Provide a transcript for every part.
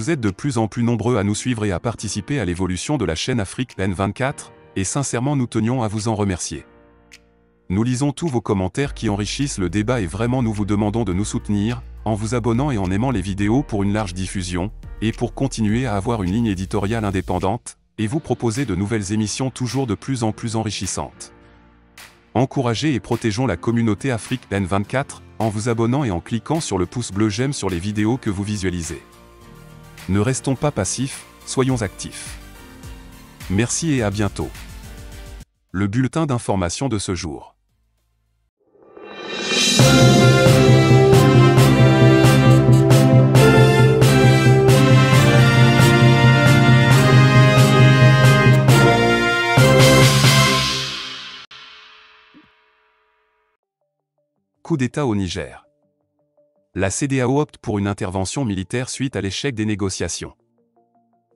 Vous êtes de plus en plus nombreux à nous suivre et à participer à l'évolution de la chaîne Afrique N24, et sincèrement nous tenions à vous en remercier. Nous lisons tous vos commentaires qui enrichissent le débat et vraiment nous vous demandons de nous soutenir, en vous abonnant et en aimant les vidéos pour une large diffusion, et pour continuer à avoir une ligne éditoriale indépendante, et vous proposer de nouvelles émissions toujours de plus en plus enrichissantes. Encouragez et protégeons la communauté Afrique N24, en vous abonnant et en cliquant sur le pouce bleu j'aime sur les vidéos que vous visualisez. Ne restons pas passifs, soyons actifs. Merci et à bientôt. Le bulletin d'information de ce jour. Coup d'État au Niger. La CEDEAO opte pour une intervention militaire suite à l'échec des négociations.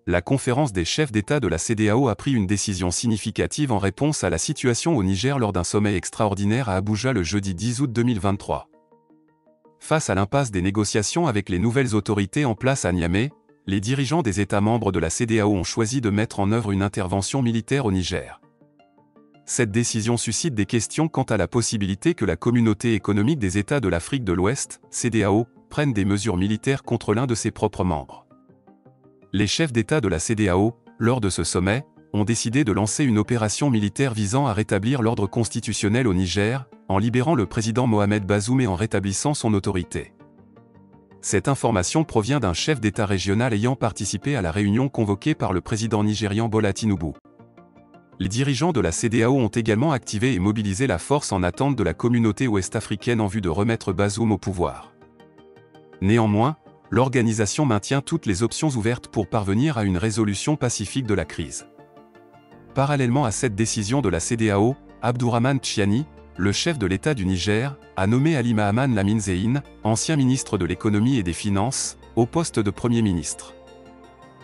La conférence des chefs d'État de la CEDEAO a pris une décision significative en réponse à la situation au Niger lors d'un sommet extraordinaire à Abuja le jeudi 10 août 2023. Face à l'impasse des négociations avec les nouvelles autorités en place à Niamey, les dirigeants des États membres de la CEDEAO ont choisi de mettre en œuvre une intervention militaire au Niger. Cette décision suscite des questions quant à la possibilité que la Communauté économique des États de l'Afrique de l'Ouest, CEDEAO, prenne des mesures militaires contre l'un de ses propres membres. Les chefs d'État de la CEDEAO, lors de ce sommet, ont décidé de lancer une opération militaire visant à rétablir l'ordre constitutionnel au Niger, en libérant le président Mohamed Bazoum et en rétablissant son autorité. Cette information provient d'un chef d'État régional ayant participé à la réunion convoquée par le président nigérian Bola Tinubu. Les dirigeants de la CEDEAO ont également activé et mobilisé la force en attente de la communauté ouest-africaine en vue de remettre Bazoum au pouvoir. Néanmoins, l'organisation maintient toutes les options ouvertes pour parvenir à une résolution pacifique de la crise. Parallèlement à cette décision de la CEDEAO, Abdourahmane Tchiani, le chef de l'État du Niger, a nommé Ali Mahaman Lamine Zein, ancien ministre de l'économie et des finances, au poste de Premier ministre.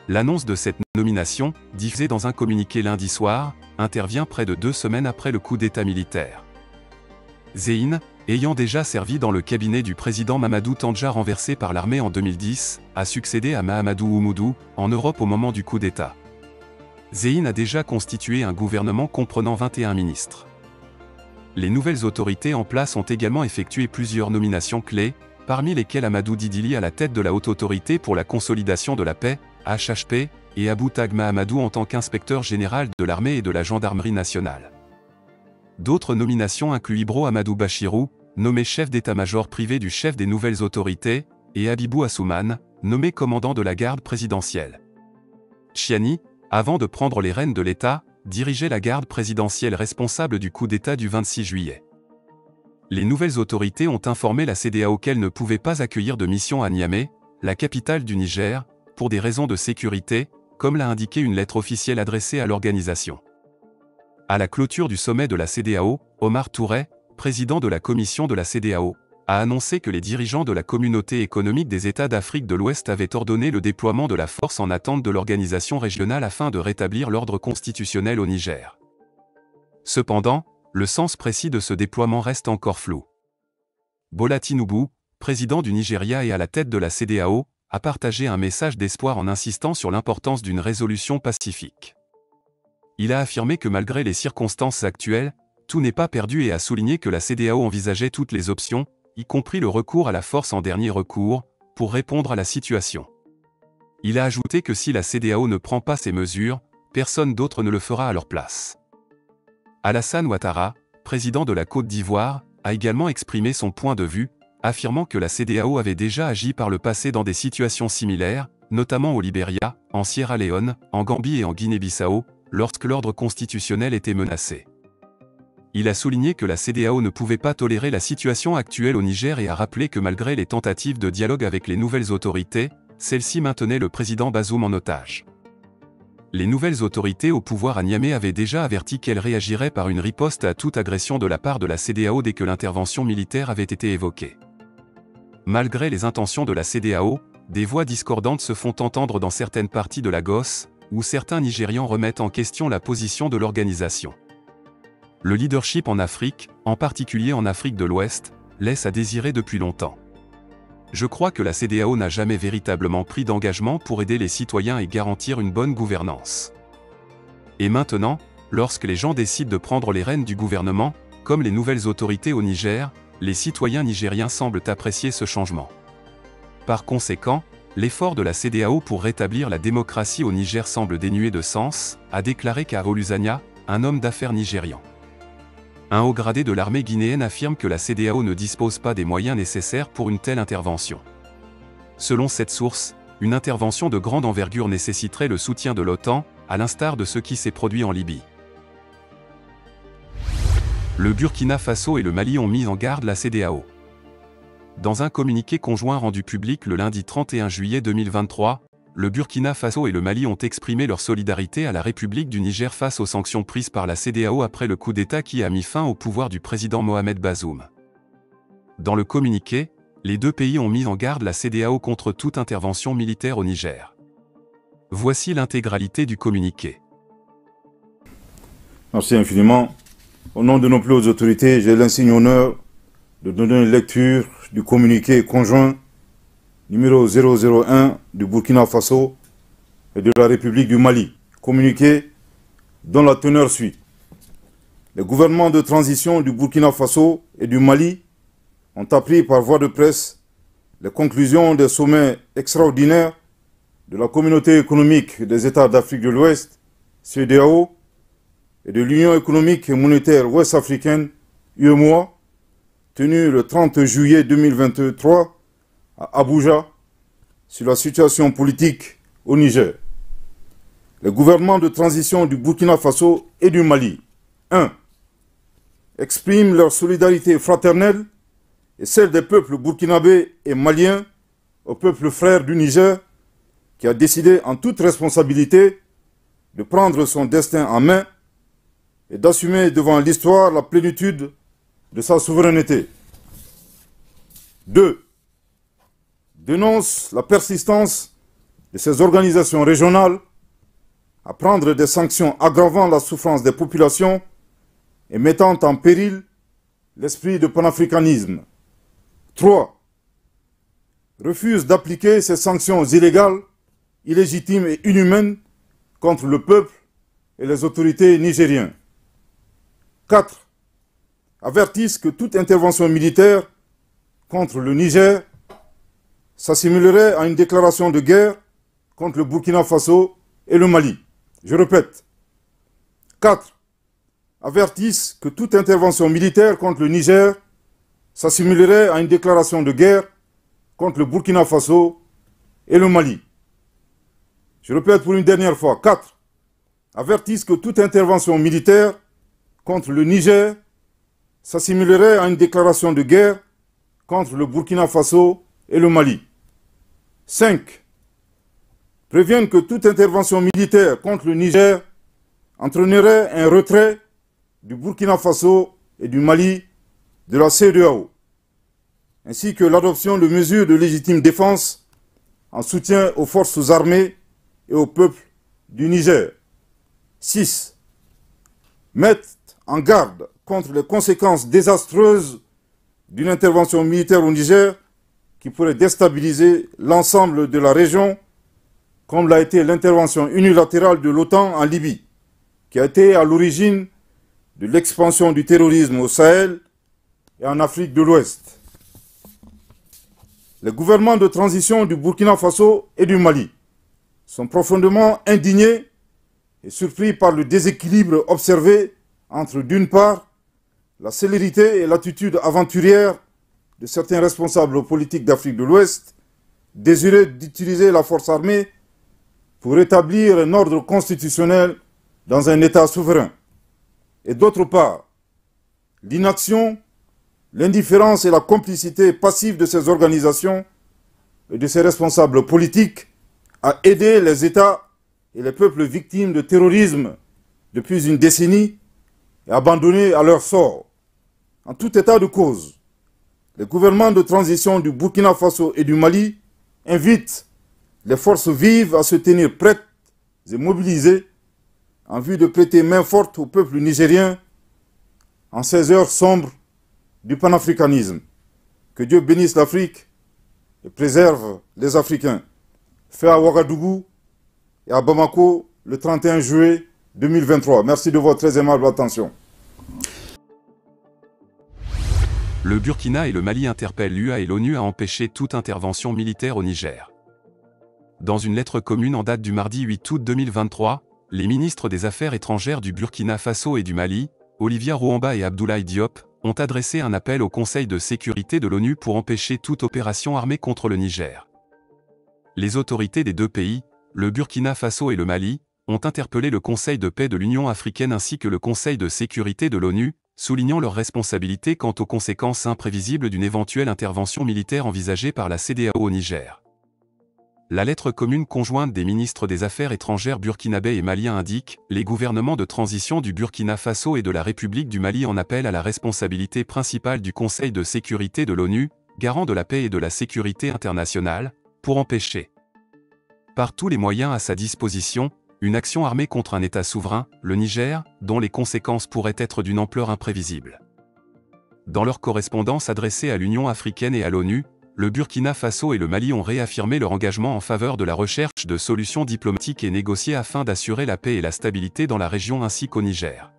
L'annonce de cette nomination, diffusée dans un communiqué lundi soir, intervient près de 2 semaines après le coup d'État militaire. Zein, ayant déjà servi dans le cabinet du président Mamadou Tandja renversé par l'armée en 2010, a succédé à Mahamadou Oumoudou, en Europe au moment du coup d'État. Zein a déjà constitué un gouvernement comprenant 21 ministres. Les nouvelles autorités en place ont également effectué plusieurs nominations clés, parmi lesquelles Amadou Didili à la tête de la Haute Autorité pour la Consolidation de la Paix, HHP, et Abou Tag Mahamadou en tant qu'inspecteur général de l'armée et de la gendarmerie nationale. D'autres nominations incluent Ibro Amadou Bachirou, nommé chef d'état-major privé du chef des nouvelles autorités, et Habibou Assouman, nommé commandant de la garde présidentielle. Tchiani, avant de prendre les rênes de l'État, dirigeait la garde présidentielle responsable du coup d'État du 26 juillet. Les nouvelles autorités ont informé la CEDEAO qu'elle ne pouvait pas accueillir de mission à Niamey, la capitale du Niger, pour des raisons de sécurité, comme l'a indiqué une lettre officielle adressée à l'organisation. À la clôture du sommet de la CEDEAO, Omar Touré, président de la commission de la CEDEAO, a annoncé que les dirigeants de la communauté économique des États d'Afrique de l'Ouest avaient ordonné le déploiement de la force en attente de l'organisation régionale afin de rétablir l'ordre constitutionnel au Niger. Cependant, le sens précis de ce déploiement reste encore flou. Bola Tinubu, président du Nigeria et à la tête de la CEDEAO, a partagé un message d'espoir en insistant sur l'importance d'une résolution pacifique. Il a affirmé que malgré les circonstances actuelles, tout n'est pas perdu et a souligné que la CEDEAO envisageait toutes les options, y compris le recours à la force en dernier recours, pour répondre à la situation. Il a ajouté que si la CEDEAO ne prend pas ces mesures, personne d'autre ne le fera à leur place. Alassane Ouattara, président de la Côte d'Ivoire, a également exprimé son point de vue, affirmant que la CEDEAO avait déjà agi par le passé dans des situations similaires, notamment au Libéria, en Sierra Leone, en Gambie et en Guinée-Bissau, lorsque l'ordre constitutionnel était menacé. Il a souligné que la CEDEAO ne pouvait pas tolérer la situation actuelle au Niger et a rappelé que malgré les tentatives de dialogue avec les nouvelles autorités, celles-ci maintenaient le président Bazoum en otage. Les nouvelles autorités au pouvoir à Niamey avaient déjà averti qu'elles réagiraient par une riposte à toute agression de la part de la CEDEAO dès que l'intervention militaire avait été évoquée. Malgré les intentions de la CEDEAO, des voix discordantes se font entendre dans certaines parties de Lagos, où certains Nigérians remettent en question la position de l'organisation. Le leadership en Afrique, en particulier en Afrique de l'Ouest, laisse à désirer depuis longtemps. Je crois que la CEDEAO n'a jamais véritablement pris d'engagement pour aider les citoyens et garantir une bonne gouvernance. Et maintenant, lorsque les gens décident de prendre les rênes du gouvernement, comme les nouvelles autorités au Niger, les citoyens nigériens semblent apprécier ce changement. Par conséquent, l'effort de la CEDEAO pour rétablir la démocratie au Niger semble dénué de sens, a déclaré Karo Lusanya, un homme d'affaires nigérian. Un haut gradé de l'armée guinéenne affirme que la CEDEAO ne dispose pas des moyens nécessaires pour une telle intervention. Selon cette source, une intervention de grande envergure nécessiterait le soutien de l'OTAN, à l'instar de ce qui s'est produit en Libye. Le Burkina Faso et le Mali ont mis en garde la CEDEAO. Dans un communiqué conjoint rendu public le lundi 31 juillet 2023, le Burkina Faso et le Mali ont exprimé leur solidarité à la République du Niger face aux sanctions prises par la CEDEAO après le coup d'État qui a mis fin au pouvoir du président Mohamed Bazoum. Dans le communiqué, les deux pays ont mis en garde la CEDEAO contre toute intervention militaire au Niger. Voici l'intégralité du communiqué. Merci infiniment. Au nom de nos plus hautes autorités, j'ai l'insigne honneur de donner une lecture du communiqué conjoint numéro 001 du Burkina Faso et de la République du Mali. Communiqué dont la teneur suit. Les gouvernements de transition du Burkina Faso et du Mali ont appris par voie de presse les conclusions des sommets extraordinaires de la Communauté économique des États d'Afrique de l'Ouest, CEDEAO, et de l'Union économique et monétaire ouest-africaine, UEMOA, tenue le 30 juillet 2023 à Abuja, sur la situation politique au Niger. Les gouvernements de transition du Burkina Faso et du Mali, 1. Expriment leur solidarité fraternelle et celle des peuples burkinabés et maliens au peuple frère du Niger, qui a décidé en toute responsabilité de prendre son destin en main et d'assumer devant l'histoire la plénitude de sa souveraineté. 2. Dénonce la persistance de ces organisations régionales à prendre des sanctions aggravant la souffrance des populations et mettant en péril l'esprit de panafricanisme. 3. Refuse d'appliquer ces sanctions illégales, illégitimes et inhumaines contre le peuple et les autorités nigériennes. 4. Avertissent que toute intervention militaire contre le Niger s'assimilerait à une déclaration de guerre contre le Burkina Faso et le Mali. Je répète. 4. Avertissent que toute intervention militaire contre le Niger s'assimilerait à une déclaration de guerre contre le Burkina Faso et le Mali. Je répète pour une dernière fois. 4. Avertissent que toute intervention militaire contre le Niger s'assimilerait à une déclaration de guerre contre le Burkina Faso et le Mali. 5. Préviennent que toute intervention militaire contre le Niger entraînerait un retrait du Burkina Faso et du Mali de la CEDEAO, ainsi que l'adoption de mesures de légitime défense en soutien aux forces armées et au peuple du Niger. 6. Mettent en garde contre les conséquences désastreuses d'une intervention militaire au Niger qui pourrait déstabiliser l'ensemble de la région, comme l'a été l'intervention unilatérale de l'OTAN en Libye, qui a été à l'origine de l'expansion du terrorisme au Sahel et en Afrique de l'Ouest. Les gouvernements de transition du Burkina Faso et du Mali sont profondément indignés et surpris par le déséquilibre observé entre, d'une part, la célérité et l'attitude aventurière de certains responsables politiques d'Afrique de l'Ouest, désireux d'utiliser la force armée pour établir un ordre constitutionnel dans un État souverain, et d'autre part, l'inaction, l'indifférence et la complicité passive de ces organisations et de ces responsables politiques à aider les États et les peuples victimes de terrorisme depuis une décennie et abandonnés à leur sort. En tout état de cause, les gouvernements de transition du Burkina Faso et du Mali invitent les forces vives à se tenir prêtes et mobilisées en vue de prêter main forte au peuple nigérien en ces heures sombres du panafricanisme. Que Dieu bénisse l'Afrique et préserve les Africains. Fait à Ouagadougou et à Bamako le 31 juillet 2023. Merci de votre très aimable attention. Le Burkina et le Mali interpellent l'UA et l'ONU à empêcher toute intervention militaire au Niger. Dans une lettre commune en date du mardi 8 août 2023, les ministres des Affaires étrangères du Burkina Faso et du Mali, Olivia Rouamba et Abdoulaye Diop, ont adressé un appel au Conseil de sécurité de l'ONU pour empêcher toute opération armée contre le Niger. Les autorités des deux pays, le Burkina Faso et le Mali, ont interpellé le Conseil de paix de l'Union africaine ainsi que le Conseil de sécurité de l'ONU, soulignant leur responsabilité quant aux conséquences imprévisibles d'une éventuelle intervention militaire envisagée par la CEDEAO au Niger. La lettre commune conjointe des ministres des Affaires étrangères burkinabais et maliens indique « Les gouvernements de transition du Burkina Faso et de la République du Mali en appellent à la responsabilité principale du Conseil de sécurité de l'ONU, garant de la paix et de la sécurité internationale, pour empêcher, par tous les moyens à sa disposition, une action armée contre un État souverain, le Niger, dont les conséquences pourraient être d'une ampleur imprévisible. » Dans leur correspondance adressée à l'Union africaine et à l'ONU, le Burkina Faso et le Mali ont réaffirmé leur engagement en faveur de la recherche de solutions diplomatiques et négociées afin d'assurer la paix et la stabilité dans la région ainsi qu'au Niger.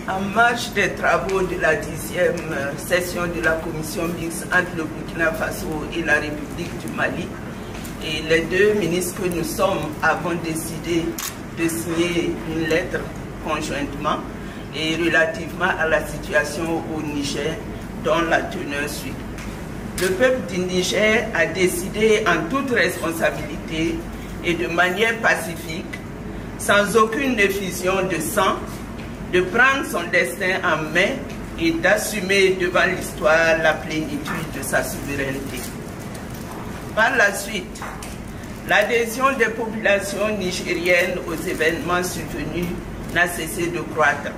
En marge des travaux de la 10e session de la commission mixte entre le Burkina Faso et la République du Mali, et les deux ministres que nous sommes avons décidé de signer une lettre conjointement et relativement à la situation au Niger dont la teneur suit. Le peuple du Niger a décidé en toute responsabilité et de manière pacifique, sans aucune effusion de sang, de prendre son destin en main et d'assumer devant l'histoire la plénitude de sa souveraineté. Par la suite, l'adhésion des populations nigériennes aux événements survenus n'a cessé de croître,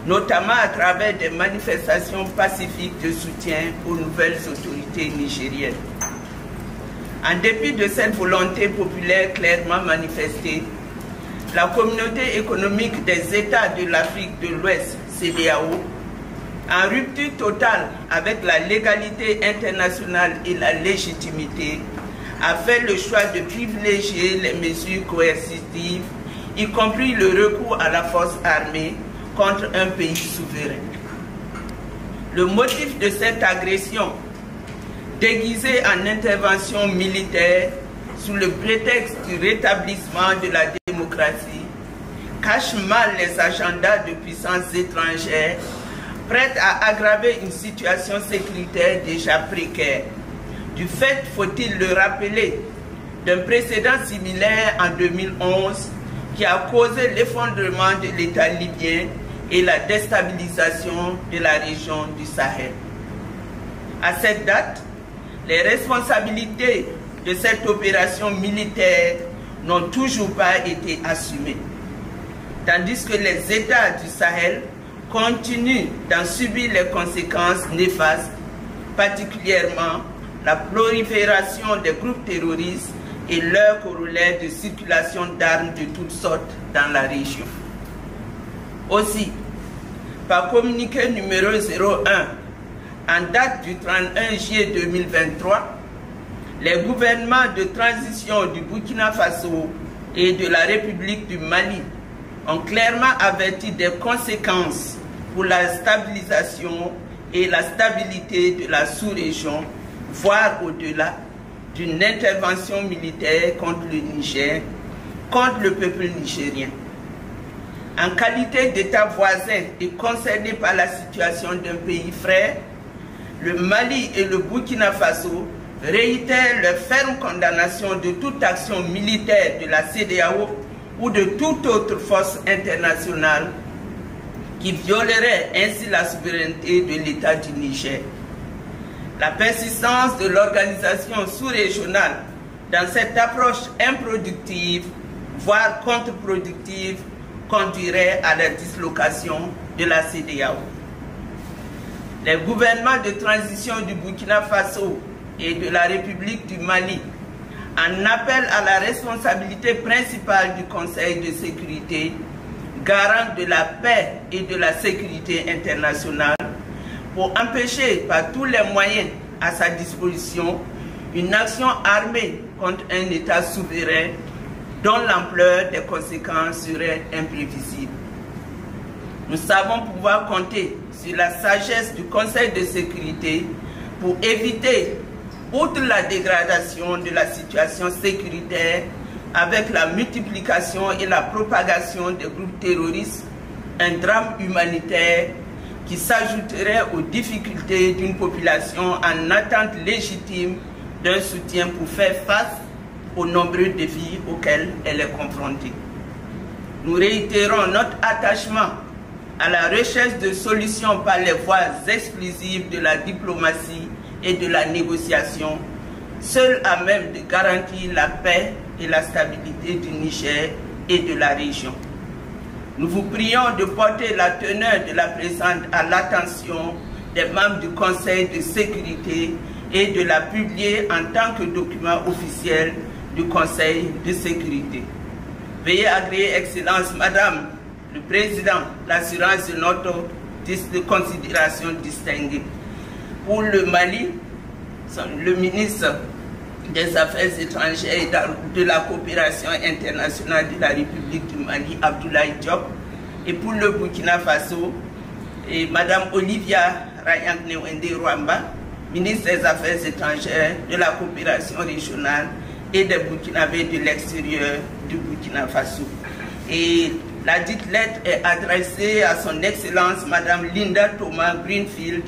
notamment à travers des manifestations pacifiques de soutien aux nouvelles autorités nigériennes. En dépit de cette volonté populaire clairement manifestée, la communauté économique des États de l'Afrique de l'Ouest, CEDEAO, en rupture totale avec la légalité internationale et la légitimité, a fait le choix de privilégier les mesures coercitives, y compris le recours à la force armée, contre un pays souverain. Le motif de cette agression, déguisée en intervention militaire sous le prétexte du rétablissement de la démocratie, cache mal les agendas de puissances étrangères prêtes à aggraver une situation sécuritaire déjà précaire. Du fait, faut-il le rappeler, d'un précédent similaire en 2011 qui a causé l'effondrement de l'État libyen et la déstabilisation de la région du Sahel. À cette date, les responsabilités de cette opération militaire n'ont toujours pas été assumées, tandis que les États du Sahel continuent d'en subir les conséquences néfastes, particulièrement la prolifération des groupes terroristes et leur corollaire de circulation d'armes de toutes sortes dans la région. Aussi, par communiqué numéro 01, en date du 31 juillet 2023, les gouvernements de transition du Burkina Faso et de la République du Mali ont clairement averti des conséquences pour la stabilisation et la stabilité de la sous-région, voire au-delà, d'une intervention militaire contre le Niger, contre le peuple nigérien. En qualité d'État voisin et concerné par la situation d'un pays frère, le Mali et le Burkina Faso réitèrent leur ferme condamnation de toute action militaire de la CEDEAO ou de toute autre force internationale qui violerait ainsi la souveraineté de l'État du Niger. La persistance de l'organisation sous-régionale dans cette approche improductive, voire contre-productive, conduirait à la dislocation de la CEDEAO. Les gouvernements de transition du Burkina Faso et de la République du Mali en appellent à la responsabilité principale du Conseil de sécurité, garant de la paix et de la sécurité internationale, pour empêcher par tous les moyens à sa disposition une action armée contre un État souverain dont l'ampleur des conséquences serait imprévisible. Nous savons pouvoir compter sur la sagesse du Conseil de sécurité pour éviter, outre la dégradation de la situation sécuritaire avec la multiplication et la propagation des groupes terroristes, un drame humanitaire qui s'ajouterait aux difficultés d'une population en attente légitime d'un soutien pour faire face aux nombreux défis auxquels elle est confrontée. Nous réitérons notre attachement à la recherche de solutions par les voies exclusives de la diplomatie et de la négociation, seules à même de garantir la paix et la stabilité du Niger et de la région. Nous vous prions de porter la teneur de la présente à l'attention des membres du Conseil de sécurité et de la publier en tant que document officiel du Conseil de sécurité. Veuillez agréer, Excellence, Madame le Président, l'assurance de notre considération distinguée. Pour le Mali, le ministre des Affaires étrangères et de la coopération internationale de la République du Mali, Abdoulaye Diop, et pour le Burkina Faso, et Madame Olivia Rayankne-Wende Rwamba, ministre des Affaires étrangères, de la coopération régionale et des Burkinabés de l'extérieur du Burkina Faso. Et la dite lettre est adressée à son Excellence Madame Linda Thomas Greenfield,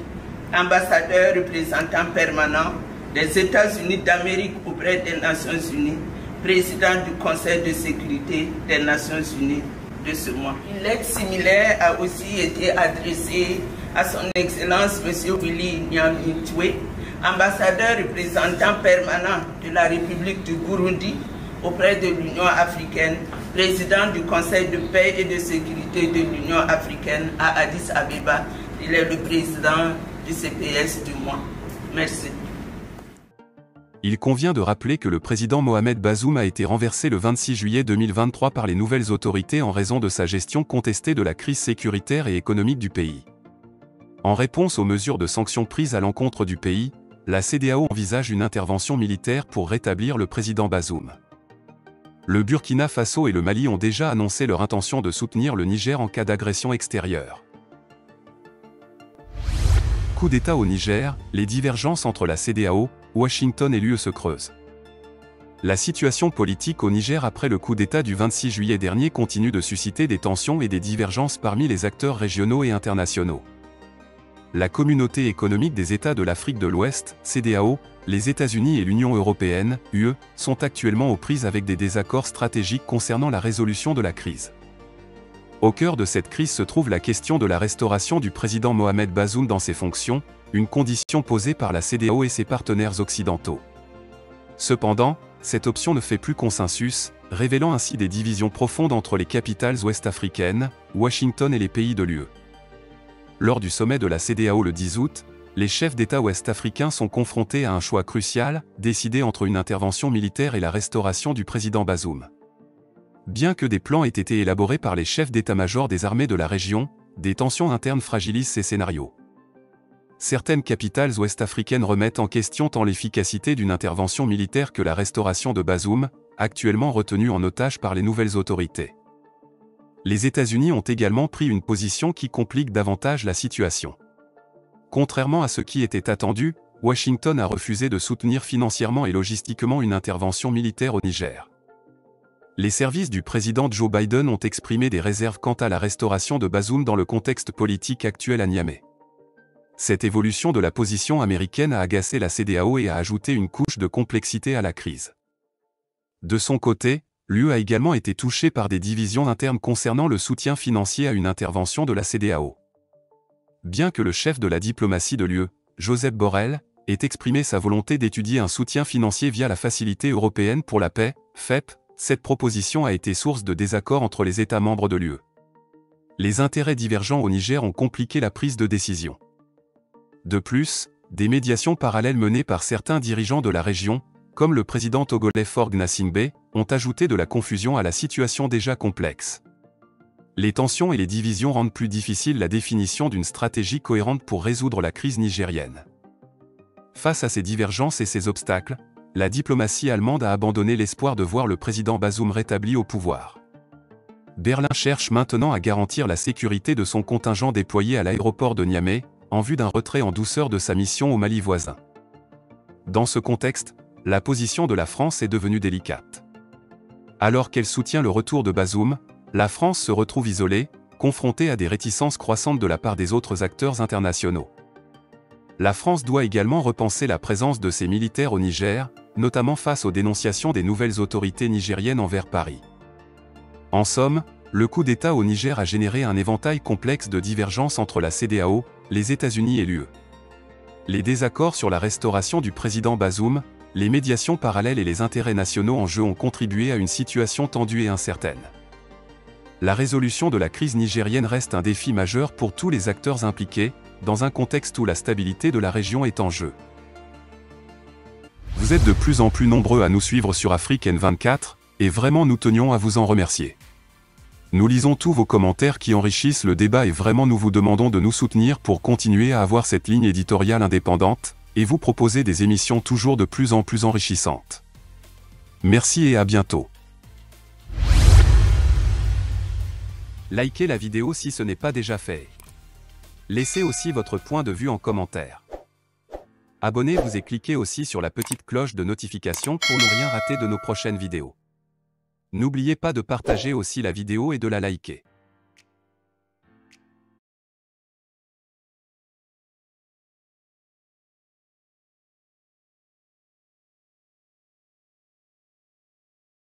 ambassadeur représentant permanent des États-Unis d'Amérique auprès des Nations Unies, président du Conseil de sécurité des Nations Unies de ce mois. Une lettre similaire a aussi été adressée à son Excellence M. Willy Nyamitwe, ambassadeur représentant permanent de la République du Burundi auprès de l'Union africaine, président du Conseil de paix et de sécurité de l'Union africaine à Addis Abeba. Il est le président du CPS du mois. Merci. Il convient de rappeler que le président Mohamed Bazoum a été renversé le 26 juillet 2023 par les nouvelles autorités en raison de sa gestion contestée de la crise sécuritaire et économique du pays. En réponse aux mesures de sanctions prises à l'encontre du pays, la CEDEAO envisage une intervention militaire pour rétablir le président Bazoum. Le Burkina Faso et le Mali ont déjà annoncé leur intention de soutenir le Niger en cas d'agression extérieure. Coup d'État au Niger, les divergences entre la CEDEAO, Washington et l'UE se creusent. La situation politique au Niger après le coup d'État du 26 juillet dernier continue de susciter des tensions et des divergences parmi les acteurs régionaux et internationaux. La Communauté économique des États de l'Afrique de l'Ouest, CEDEAO, les États-Unis et l'Union européenne, UE, sont actuellement aux prises avec des désaccords stratégiques concernant la résolution de la crise. Au cœur de cette crise se trouve la question de la restauration du président Mohamed Bazoum dans ses fonctions, une condition posée par la CEDEAO et ses partenaires occidentaux. Cependant, cette option ne fait plus consensus, révélant ainsi des divisions profondes entre les capitales ouest-africaines, Washington et les pays de l'UE. Lors du sommet de la CEDEAO le 10 août, les chefs d'État ouest-africains sont confrontés à un choix crucial, décider entre une intervention militaire et la restauration du président Bazoum. Bien que des plans aient été élaborés par les chefs d'état-major des armées de la région, des tensions internes fragilisent ces scénarios. Certaines capitales ouest-africaines remettent en question tant l'efficacité d'une intervention militaire que la restauration de Bazoum, actuellement retenu en otage par les nouvelles autorités. Les États-Unis ont également pris une position qui complique davantage la situation. Contrairement à ce qui était attendu, Washington a refusé de soutenir financièrement et logistiquement une intervention militaire au Niger. Les services du président Joe Biden ont exprimé des réserves quant à la restauration de Bazoum dans le contexte politique actuel à Niamey. Cette évolution de la position américaine a agacé la CEDEAO et a ajouté une couche de complexité à la crise. De son côté, l'UE a également été touchée par des divisions internes concernant le soutien financier à une intervention de la CEDEAO. Bien que le chef de la diplomatie de l'UE, Joseph Borrell, ait exprimé sa volonté d'étudier un soutien financier via la Facilité européenne pour la paix, FEP, cette proposition a été source de désaccords entre les États membres de l'UE. Les intérêts divergents au Niger ont compliqué la prise de décision. De plus, des médiations parallèles menées par certains dirigeants de la région, comme le président togolais Faure Gnassingbé, ont ajouté de la confusion à la situation déjà complexe. Les tensions et les divisions rendent plus difficile la définition d'une stratégie cohérente pour résoudre la crise nigérienne. Face à ces divergences et ces obstacles, la diplomatie allemande a abandonné l'espoir de voir le président Bazoum rétabli au pouvoir. Berlin cherche maintenant à garantir la sécurité de son contingent déployé à l'aéroport de Niamey, en vue d'un retrait en douceur de sa mission au Mali voisin. Dans ce contexte, la position de la France est devenue délicate. Alors qu'elle soutient le retour de Bazoum, la France se retrouve isolée, confrontée à des réticences croissantes de la part des autres acteurs internationaux. La France doit également repenser la présence de ses militaires au Niger, notamment face aux dénonciations des nouvelles autorités nigériennes envers Paris. En somme, le coup d'État au Niger a généré un éventail complexe de divergences entre la CEDEAO, les États-Unis et l'UE. Les désaccords sur la restauration du président Bazoum, les médiations parallèles et les intérêts nationaux en jeu ont contribué à une situation tendue et incertaine. La résolution de la crise nigérienne reste un défi majeur pour tous les acteurs impliqués, dans un contexte où la stabilité de la région est en jeu. Vous êtes de plus en plus nombreux à nous suivre sur Afrique N24, et vraiment nous tenions à vous en remercier. Nous lisons tous vos commentaires qui enrichissent le débat et vraiment nous vous demandons de nous soutenir pour continuer à avoir cette ligne éditoriale indépendante, et vous proposer des émissions toujours de plus en plus enrichissantes. Merci et à bientôt. Likez la vidéo si ce n'est pas déjà fait. Laissez aussi votre point de vue en commentaire. Abonnez-vous et cliquez aussi sur la petite cloche de notification pour ne rien rater de nos prochaines vidéos. N'oubliez pas de partager aussi la vidéo et de la liker.